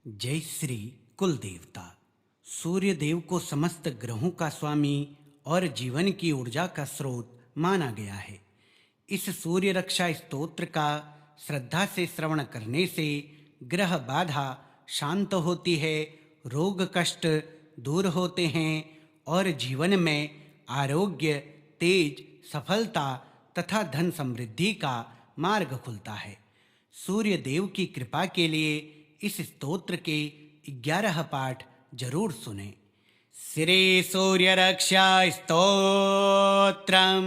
जय श्री कुल देवता। सूर्य देव को समस्त ग्रहों का स्वामी और जीवन की ऊर्जा का स्रोत माना गया है। इस सूर्य रक्षा स्तोत्र का श्रद्धा से श्रवण करने से ग्रह बाधा शांत होती है, रोग कष्ट दूर होते हैं और जीवन में आरोग्य, तेज, सफलता तथा धन समृद्धि का मार्ग खुलता है। सूर्य देव की कृपा के लिए इस स्तोत्र के 11 पाठ जरूर सुने। श्री सूर्य रक्षा स्तोत्रम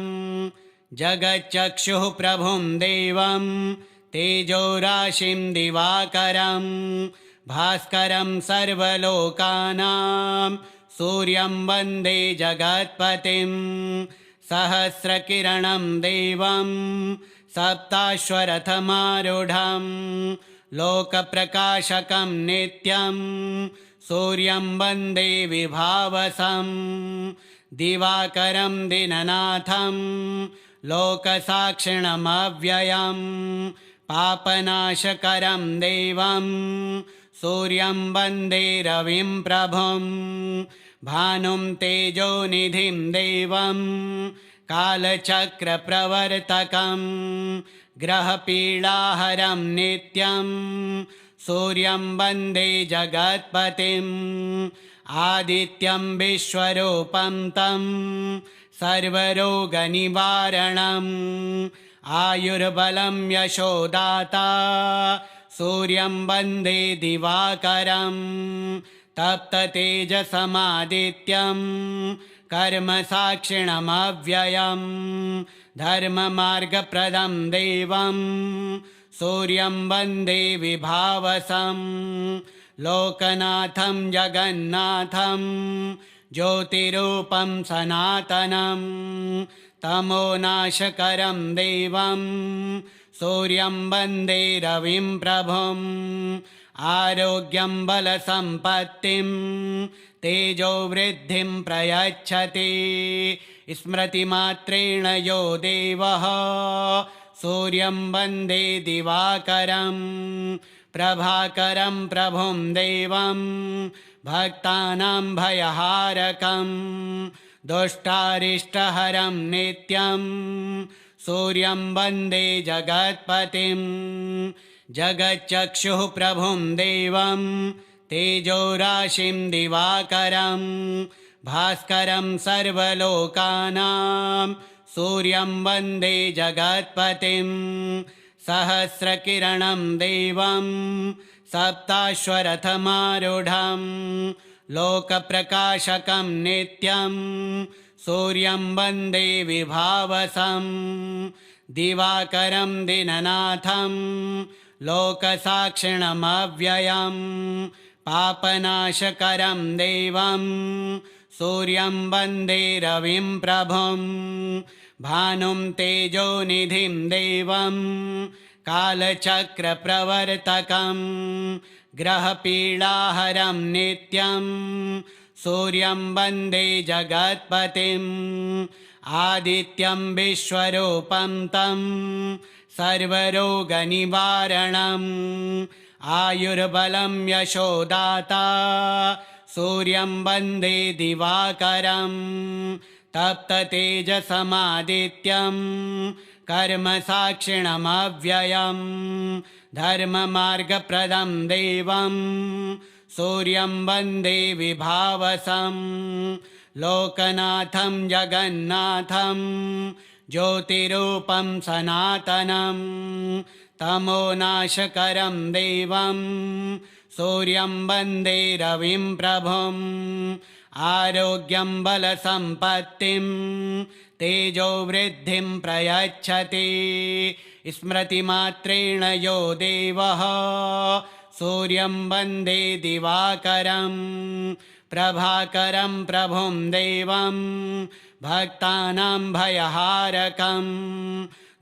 जगच्चक्षुः प्रभुं देवं तेजो राशिं दिवाकरं भास्करं सर्वलोकानां सूर्यं वन्दे जगत्पतिं सहस्रकिरणं देवं सप्ताश्वरथमारूढं लोकप्रकाशकं नित्यं सूर्यं वन्दे विभावसं दिवाकरं दिननाथं लोकसाक्षिणमव्ययं पापनाशकरं देवं सूर्यं वन्दे रविं प्रभुं भानुं तेजोनिधिं देवं कालचक्रप्रवर्तकं ग्रहपीडाहरं नित्यं सूर्यं वन्दे जगत्पतिम् आदित्यं विश्वरूपं तं सर्वरोगनिवारणम् आयुर्बलं यशोदाता सूर्यं वन्दे दिवाकरं तप्ततेजसमादित्यं कर्मसाक्षिणमव्ययं धर्ममार्गप्रदं देवं सूर्यं वन्दे विभावसं लोकनाथं जगन्नाथं ज्योतिरूपं सनातनं तमोनाशकरं देवं सूर्यं वन्दे रविं प्रभुं आरोग्यं बलसम्पत्तिं तेजोवृद्धिं प्रयच्छति स्मृतिमात्रेण यो देवः सूर्यं वन्दे दिवाकरं प्रभाकरं प्रभुं देवं भक्तानां भयहारकं दुष्टारिष्टहरं नित्यं सूर्यं वन्दे जगत्पतिं जगच्चक्षुः प्रभुं देवं तेजोराशिं दिवाकरं भास्करं सर्वलोकानां सूर्यं वन्दे जगत्पतिं सहस्रकिरणं देवं सप्ताश्वरथमारूढं लोकप्रकाशकं नित्यं सूर्यं वन्दे विभावसं दिवाकरं दिननाथं लोकसाक्षिणमव्ययं पापनाशकरं देवं सूर्यं वन्दे रविं प्रभुं भानुं तेजोनिधिं देवं कालचक्रप्रवर्तकं ग्रहपीडाहरं नित्यं सूर्यं वन्दे जगत्पतिम् आदित्यं विश्वरूपं तं सर्वरोगनिवारणम् आयुर्बलं यशोदाता सूर्यं वन्दे दिवाकरं तप्ततेजसमादित्यं कर्मसाक्षिणमव्ययं धर्ममार्गप्रदं देवं सूर्यं वन्दे विभावसं लोकनाथं जगन्नाथं ज्योतिरूपं सनातनं तमोनाशकरं देवं सूर्यं वन्दे रविं प्रभुं आरोग्यं बलसम्पत्तिं तेजोवृद्धिं प्रयच्छति स्मृतिमात्रेण यो देवः सूर्यं वन्दे दिवाकरं प्रभाकरं प्रभुं देवं भक्तानां भयहारकं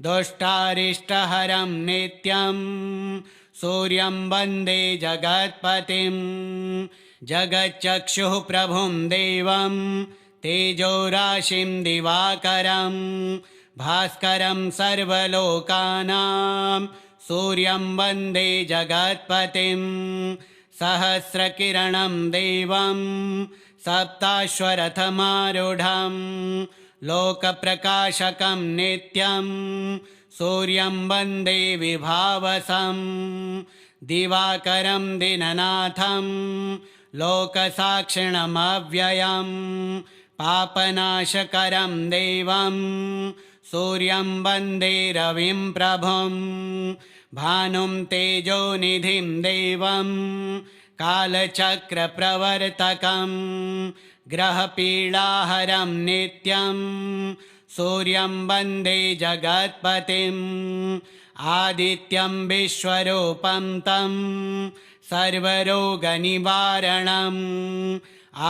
दुष्टारिष्टहरं नित्यं सूर्यं वन्दे जगत्पतिं जगच्चक्षुः प्रभुं देवं तेजोराशिं दिवाकरं भास्करं सर्वलोकानां सूर्यं वन्दे जगत्पतिं सहस्रकिरणं देवं सप्ताश्वरथमारूढं लोकप्रकाशकं नित्यं सूर्यं वन्दे विभावसं दिवाकरं दिननाथं लोकसाक्षिणमव्ययं पापनाशकरं देवं सूर्यं वन्दे रविं प्रभुं भानुं तेजोनिधिं देवं कालचक्रप्रवर्तकं ग्रहपीडाहरं नित्यं सूर्यं वन्दे जगत्पतिम् आदित्यं विश्वरूपं तं सर्वरोगनिवारणम्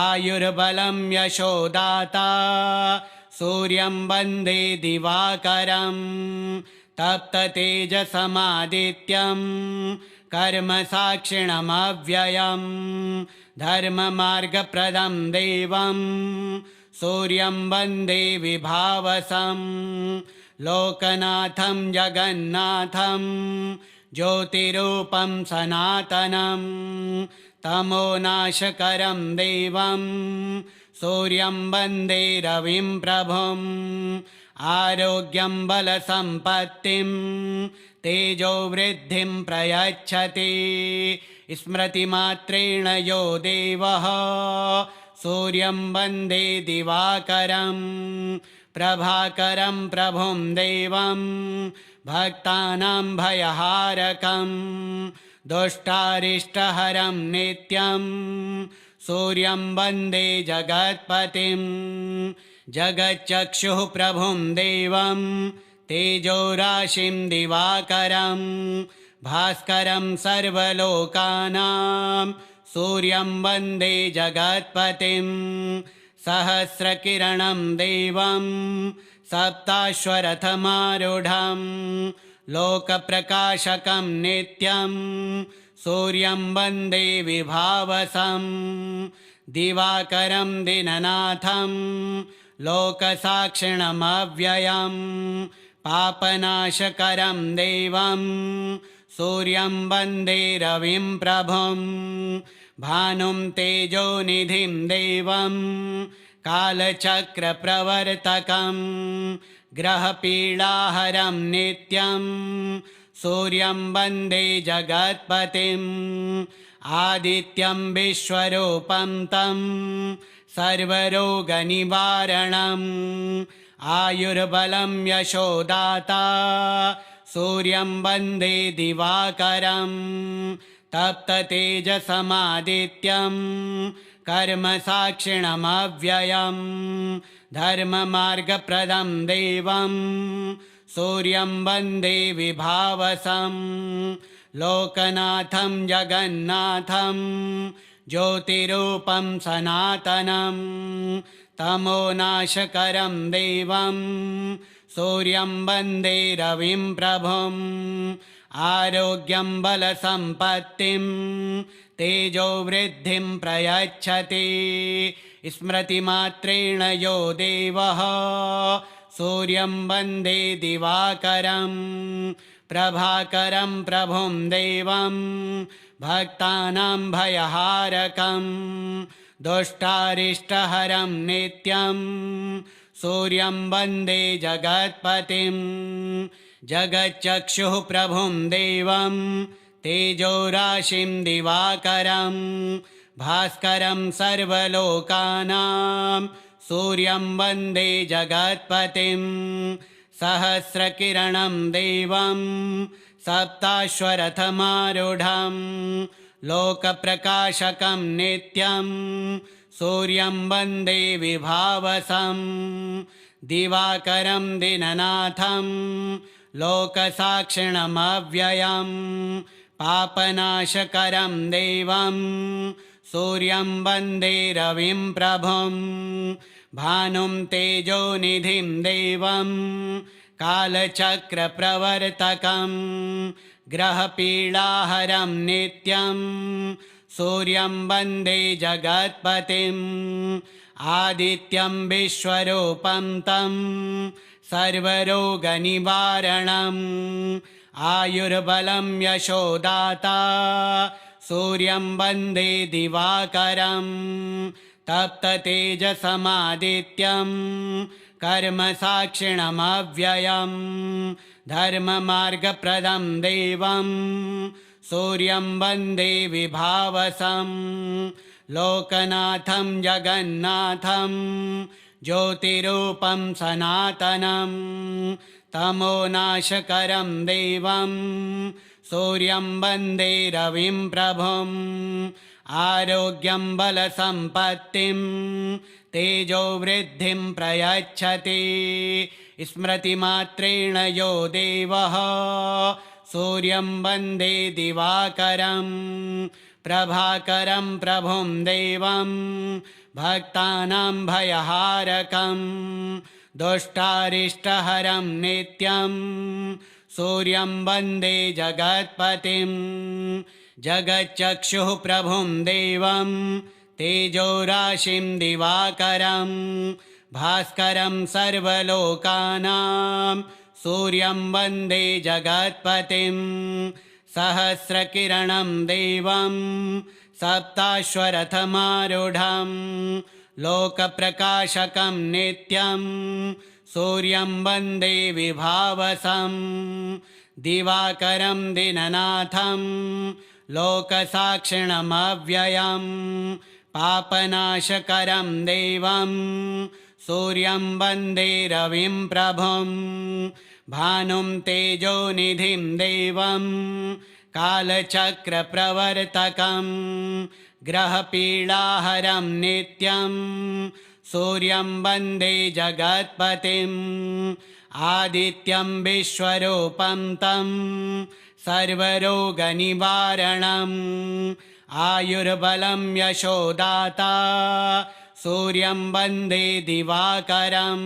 आयुर्बलं यशोदाता सूर्यं वन्दे दिवाकरं तप्ततेजसमादित्यं कर्मसाक्षिणमव्ययं धर्ममार्गप्रदं देवं सूर्यं वन्दे विभावसं लोकनाथं जगन्नाथं ज्योतिरूपं सनातनं तमोनाशकरं देवं सूर्यं वन्दे रविं प्रभुं आरोग्यं बलसम्पत्तिं तेजोवृद्धिं प्रयच्छति स्मृतिमात्रेण यो देवः सूर्यं वन्दे दिवाकरं प्रभाकरं प्रभुं देवं भक्तानां भयहारकं दुष्टारिष्टहरं नित्यं सूर्यं वन्दे जगत्पतिं जगच्चक्षुः प्रभुं देवं तेजोराशिं दिवाकरं भास्करं सर्वलोकानां सूर्यं वन्दे जगत्पतिं सहस्रकिरणं देवं सप्ताश्वरथमारूढं लोकप्रकाशकं नित्यं सूर्यं वन्दे विभावसं दिवाकरं दिननाथं लोकसाक्षिणमव्ययं पापनाशकरं देवं सूर्यं वन्दे रविं प्रभुं भानुं तेजोनिधिं देवं कालचक्रप्रवर्तकं ग्रहपीडाहरं नित्यं सूर्यं वन्दे जगत्पतिम् आदित्यं विश्वरूपं तं सर्वरोगनिवारणम् आयुर्बलं यशोदाता सूर्यं वन्दे दिवाकरं तप्ततेजसमादित्यं कर्मसाक्षिणमव्ययं धर्ममार्गप्रदं देवं सूर्यं वन्दे विभावसं लोकनाथं जगन्नाथं ज्योतिरूपं सनातनं तमोनाशकरं देवं सूर्यं वन्दे रविं प्रभुं आरोग्यं बलसम्पत्तिं तेजोवृद्धिं प्रयच्छति स्मृतिमात्रेण यो देवः सूर्यं वन्दे दिवाकरं प्रभाकरं प्रभुं देवं भक्तानां भयहारकं दुष्टारिष्टहरं नित्यं सूर्यं वन्दे जगत्पतिं जगच्चक्षुः प्रभुं देवं तेजोराशिं दिवाकरं भास्करं सर्वलोकानां सूर्यं वन्दे जगत्पतिं सहस्रकिरणं देवं सप्ताश्वरथमारूढं लोकप्रकाशकं नित्यं सूर्यं वन्दे विभावसं दिवाकरं दिननाथं लोकसाक्षिणमव्ययं पापनाशकरं देवं सूर्यं वन्दे रविं प्रभुं भानुं तेजोनिधिं देवं कालचक्रप्रवर्तकं ग्रहपीडाहरं नित्यं सूर्यं वन्दे जगत्पतिम् आदित्यं विश्वरूपं तं सर्वरोगनिवारणम् आयुर्बलं यशोदाता सूर्यं वन्दे दिवाकरं तप्ततेजसमादित्यं कर्मसाक्षिणमव्ययं धर्ममार्गप्रदं देवं सूर्यं वन्दे विभावसं लोकनाथं जगन्नाथं ज्योतिरूपं सनातनं तमोनाशकरं देवं सूर्यं वन्दे रविं प्रभुं आरोग्यं बलसम्पत्तिं तेजोवृद्धिं प्रयच्छति स्मृतिमात्रेण यो देवः सूर्यं वन्दे दिवाकरं प्रभाकरं प्रभुं देवं भक्तानां भयहारकं दुष्टारिष्टहरं नित्यं सूर्यं वन्दे जगत्पतिं जगच्चक्षुः प्रभुं देवं तेजोराशिं दिवाकरं भास्करं सर्वलोकानां सूर्यं वन्दे जगत्पतिं सहस्रकिरणं देवं सप्ताश्वरथमारूढं लोकप्रकाशकं नित्यं सूर्यं वन्दे विभावसं दिवाकरं दिननाथं लोकसाक्षिणमव्ययं पापनाशकरं देवं सूर्यं वन्दे रविं प्रभुं भानुं तेजोनिधिं देवं कालचक्रप्रवर्तकं ग्रहपीडाहरं नित्यं सूर्यं वन्दे जगत्पतिम् आदित्यं विश्वरूपं तं सर्वरोगनिवारणम् आयुर्बलं यशोदाता सूर्यं वन्दे दिवाकरं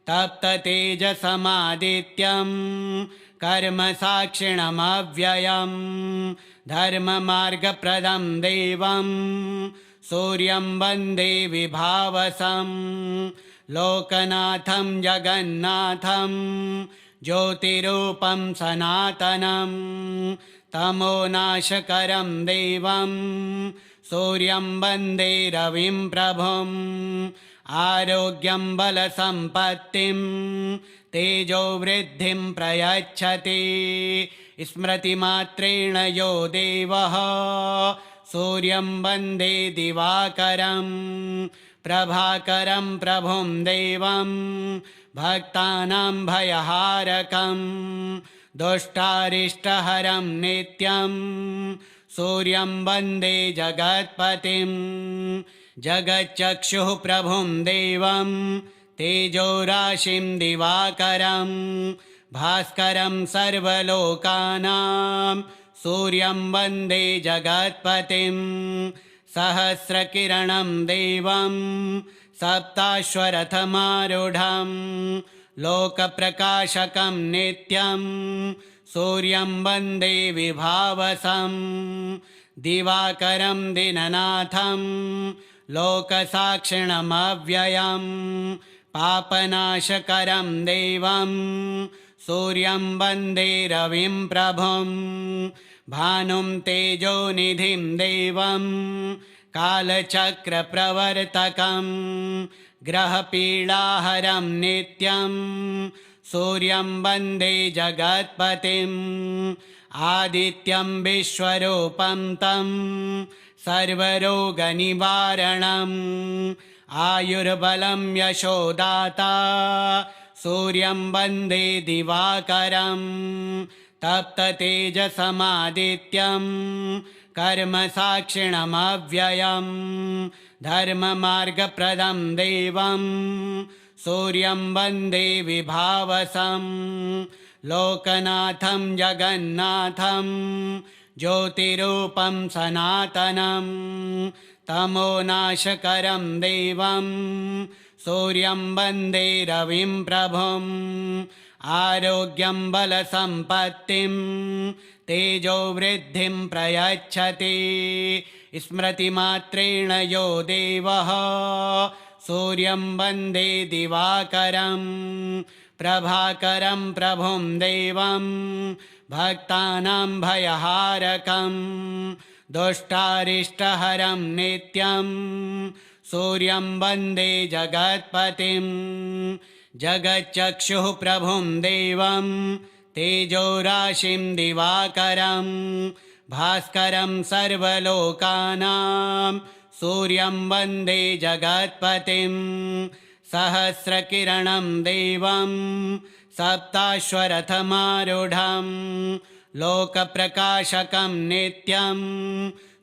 तप्ततेजसमादित्यं कर्मसाक्षिणमव्ययं धर्ममार्गप्रदं देवं सूर्यं वन्दे विभावसं लोकनाथं जगन्नाथं ज्योतिरूपं सनातनं तमोनाशकरं देवं सूर्यं वन्दे रविं प्रभुं आरोग्यं बलसम्पत्तिं तेजोवृद्धिं प्रयच्छति स्मृतिमात्रेण यो देवः सूर्यं वन्दे दिवाकरं प्रभाकरं प्रभुं देवं भक्तानां भयहारकं दुष्टारिष्टहरं नित्यं सूर्यं वन्दे जगत्पतिं जगच्चक्षुः प्रभुं देवं तेजोराशिं दिवाकरं भास्करं सर्वलोकानां सूर्यं वन्दे जगत्पतिं सहस्रकिरणं देवं सप्ताश्वरथमारूढं लोकप्रकाशकं नित्यं सूर्यं वन्दे विभावसं दिवाकरं दिननाथं लोकसाक्षिणमव्ययं पापनाशकरं देवं सूर्यं वन्दे रविं प्रभुं भानुं तेजोनिधिं देवं कालचक्रप्रवर्तकं ग्रहपीडाहरं नित्यं सूर्यं वन्दे जगत्पतिम् आदित्यं विश्वरूपं तं सर्वरोगनिवारणम् आयुर्बलं यशोदाता सूर्यं वन्दे दिवाकरं तप्ततेजसमादित्यं कर्मसाक्षिणमव्ययं धर्ममार्गप्रदं देवं सूर्यं वन्दे विभावसं लोकनाथं जगन्नाथं ज्योतिरूपं सनातनं तमोनाशकरं देवं सूर्यं वन्दे रविं प्रभुं आरोग्यं बलसम्पत्तिं तेजोवृद्धिं प्रयच्छति स्मृतिमात्रेण यो देवः सूर्यं वन्दे दिवाकरं प्रभाकरं प्रभुं देवं भक्तानां भयहारकं दुष्टारिष्टहरं नित्यं सूर्यं वन्दे जगत्पतिं जगच्चक्षुः प्रभुं देवं तेजोराशिं दिवाकरं भास्करं सर्वलोकानां सूर्यं वन्दे जगत्पतिं सहस्रकिरणं देवं सप्ताश्वरथमारूढं लोकप्रकाशकं नित्यं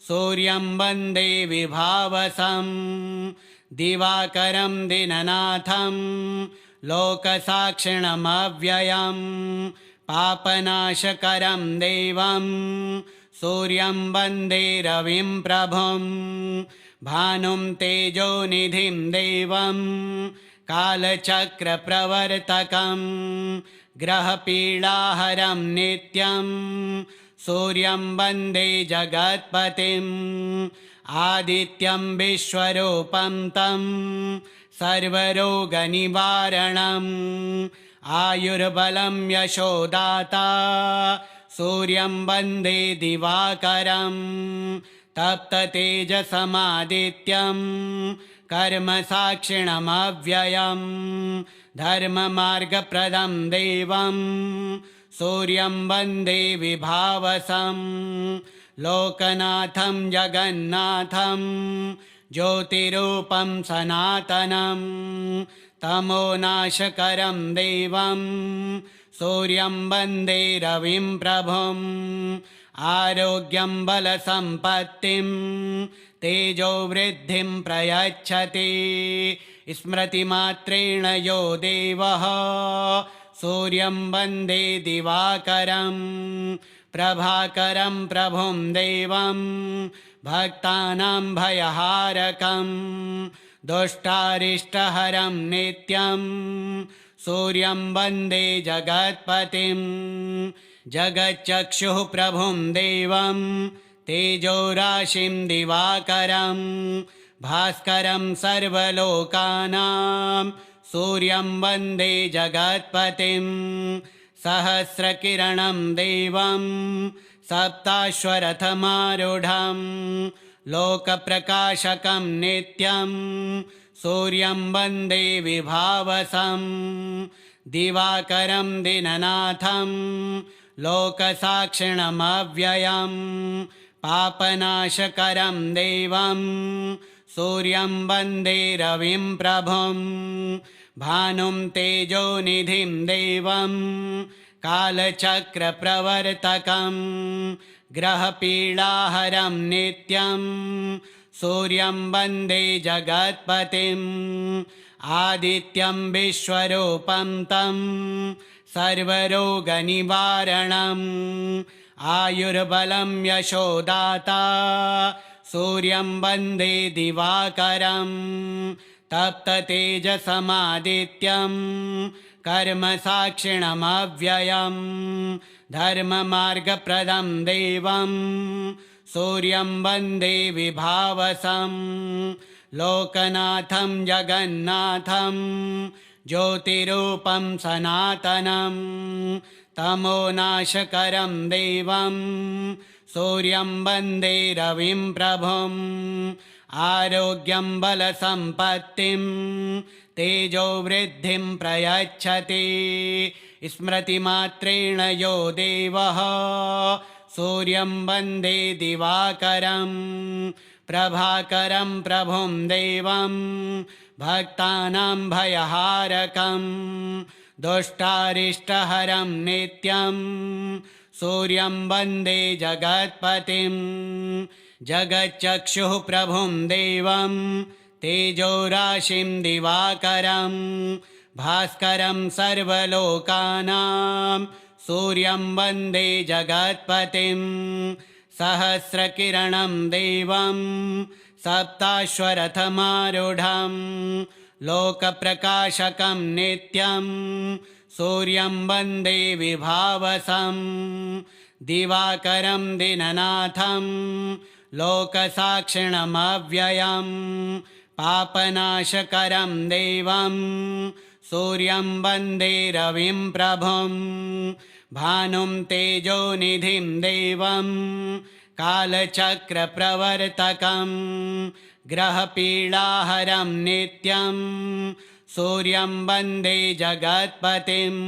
सूर्यं वन्दे विभावसं दिवाकरं दिननाथं लोकसाक्षिणमव्ययं पापनाशकरं देवं सूर्यं वन्दे रविं प्रभुं भानुं तेजोनिधिं देवं कालचक्रप्रवर्तकं ग्रहपीडाहरं नित्यं सूर्यं वन्दे जगत्पतिम् आदित्यं विश्वरूपं तं सर्वरोगनिवारणम् आयुर्बलं यशोदाता सूर्यं वन्दे दिवाकरं तप्ततेजसमादित्यं कर्मसाक्षिणमव्ययं धर्ममार्गप्रदं देवं सूर्यं वन्दे विभावसं लोकनाथं जगन्नाथं ज्योतिरूपं सनातनं तमोनाशकरं देवं सूर्यं वन्दे रविं प्रभुं आरोग्यं बलसम्पत्तिं तेजोवृद्धिं प्रयच्छति स्मृतिमात्रेण यो देवः सूर्यं वन्दे दिवाकरं प्रभाकरं प्रभुं देवं भक्तानां भयहारकं दुष्टारिष्टहरं नित्यं सूर्यं वन्दे जगत्पतिं जगच्चक्षुः प्रभुं देवं तेजोराशिं दिवाकरं भास्करं सर्वलोकानां सूर्यं वन्दे जगत्पतिं सहस्रकिरणं देवं सप्ताश्वरथमारूढं लोकप्रकाशकं नित्यं सूर्यं वन्दे विभावसं दिवाकरं दिननाथं लोकसाक्षिणमव्ययं पापनाशकरं देवं सूर्यं वन्दे रविं प्रभुं भानुं तेजोनिधिं देवं कालचक्रप्रवर्तकं ग्रहपीडाहरं नित्यं सूर्यं वन्दे जगत्पतिम् आदित्यं विश्वरूपं तं सर्वरोगनिवारणम् आयुर्बलं यशोदाता सूर्यं वन्दे दिवाकरं तप्ततेजसमादित्यं कर्मसाक्षिणमव्ययं धर्ममार्गप्रदं देवं सूर्यं वन्दे विभावसं लोकनाथं जगन्नाथं ज्योतिरूपं सनातनं तमोनाशकरं देवं सूर्यं वन्दे रविं प्रभुं आरोग्यं बलसम्पत्तिं तेजोवृद्धिं प्रयच्छति स्मृतिमात्रेण यो देवः सूर्यं वन्दे दिवाकरं प्रभाकरं प्रभुं देवं भक्तानां भयहारकं दुष्टारिष्टहरं नित्यं सूर्यं वन्दे जगत्पतिं जगच्चक्षुः प्रभुं देवं तेजोराशिं दिवाकरं भास्करं सर्वलोकानां सूर्यं वन्दे जगत्पतिं सहस्रकिरणं देवं सप्ताश्वरथमारूढं लोकप्रकाशकं नित्यं सूर्यं वन्दे विभावसं दिवाकरं दिननाथं लोकसाक्षिणमव्ययं पापनाशकरं देवं सूर्यं वन्दे रविं प्रभुं भानुं तेजोनिधिं देवं कालचक्रप्रवर्तकं ग्रहपीडाहरं नित्यं सूर्यं वन्दे जगत्पतिम्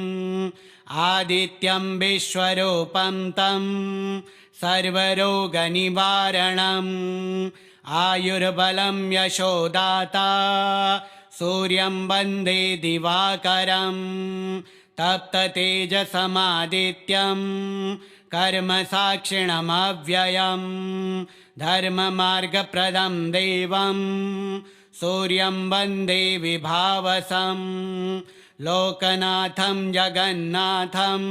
आदित्यं विश्वरूपं तं सर्वरोगनिवारणम् आयुर्बलं यशोदाता सूर्यं वन्दे दिवाकरं तप्ततेजसमादित्यं कर्मसाक्षिणमव्ययं धर्ममार्गप्रदं देवं सूर्यं वन्दे विभावसं लोकनाथं जगन्नाथं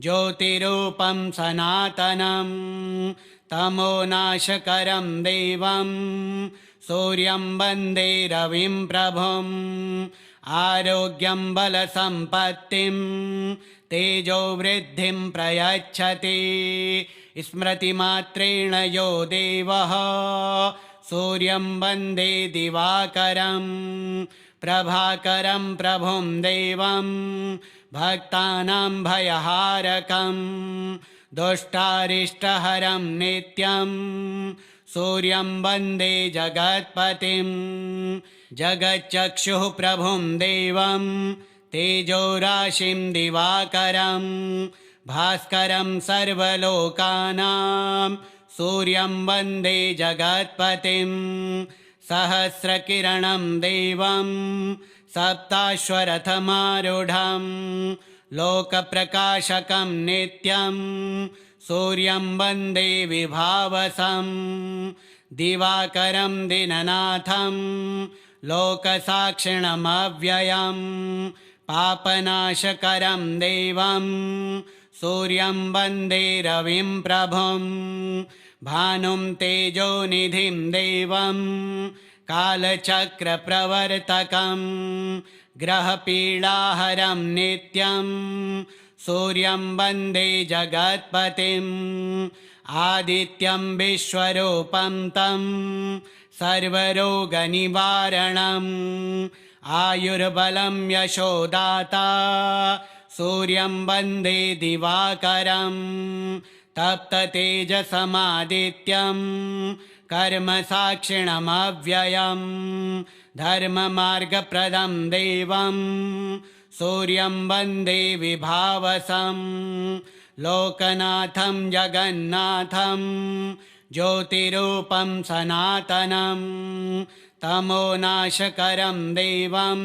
ज्योतिरूपं सनातनं तमोनाशकरं देवं सूर्यं वन्दे रविं प्रभुम् आरोग्यं बलसम्पत्तिं तेजोवृद्धिं प्रयच्छति स्मृतिमात्रेण यो देवः सूर्यं वन्दे दिवाकरं प्रभाकरं प्रभुं देवं भक्तानां भयहारकं दुष्टारिष्टहरं नित्यं सूर्यं वन्दे जगत्पतिं जगच्चक्षुः प्रभुं देवं तेजोराशिं दिवाकरं भास्करं सर्वलोकानां सूर्यं वन्दे जगत्पतिं सहस्रकिरणं देवं सप्ताश्वरथमारूढं लोकप्रकाशकं नित्यं सूर्यं वन्दे विभावसं दिवाकरं दिननाथं लोकसाक्षिणमव्ययं पापनाशकरं देवं सूर्यं वन्दे रविं प्रभुं भानुं तेजोनिधिं देवं कालचक्रप्रवर्तकं ग्रहपीडाहरं नित्यं सूर्यं वन्दे जगत्पतिम् आदित्यं विश्वरूपं तं सर्वरोगनिवारणम् आयुर्बलं यशोदाता सूर्यं वन्दे दिवाकरं तप्ततेजसमादित्यं कर्मसाक्षिणमव्ययं धर्ममार्गप्रदं देवं सूर्यं वन्दे विभावसं लोकनाथं जगन्नाथं ज्योतिरूपं सनातनं तमोनाशकरं देवं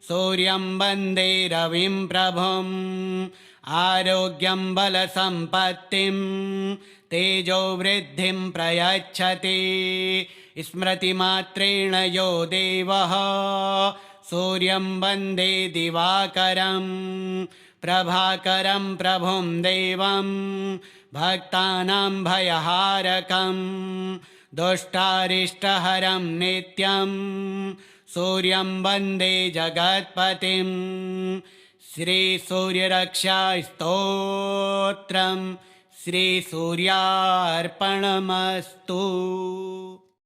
सूर्यं वन्दे रविं प्रभुम् आरोग्यं बलसम्पत्तिं तेजोवृद्धिं प्रयच्छति स्मृतिमात्रेण यो देवः सूर्यं वन्दे दिवाकरं प्रभाकरं प्रभुं देवं भक्तानां भयहारकं दुष्टारिष्टहरं नित्यं सूर्यं वन्दे जगत्पतिं श्रीसूर्यरक्षास्तोत्रं श्रीसूर्यार्पणमस्तु।